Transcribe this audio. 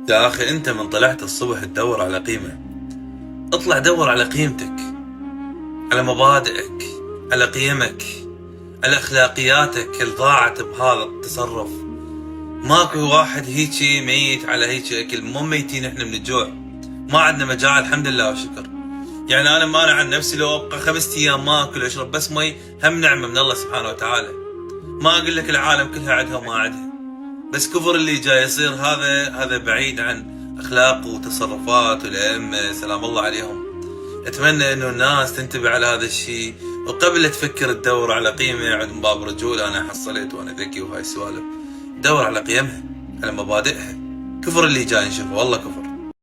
يا أخي أنت من طلعت الصبح تدور على قيمة، اطلع دور على قيمتك، على مبادئك، على قيمك، على أخلاقياتك اللي ضاعت بهذا التصرف. ماكو واحد هيجي ميت على هيجي أكل، مو ميتين إحنا من الجوع، ما عندنا مجاعة الحمد لله والشكر. يعني أنا عن نفسي لو أبقى 5 أيام ما أكل وأشرب بس مي هم نعمة من الله سبحانه وتعالى. ما أقول لك العالم كلها عندها وما عندها، بس كفر اللي جاي يصير هذا بعيد عن اخلاق وتصرفات الائمه سلام الله عليهم. اتمنى انه الناس تنتبه على هذا الشيء، وقبل لا تفكر تدور على قيمه عند باب رجول انا حصلت وانا ذكي وهاي السوالف، دور على قيمها، على مبادئها. كفر اللي جاي نشوفه والله كفر.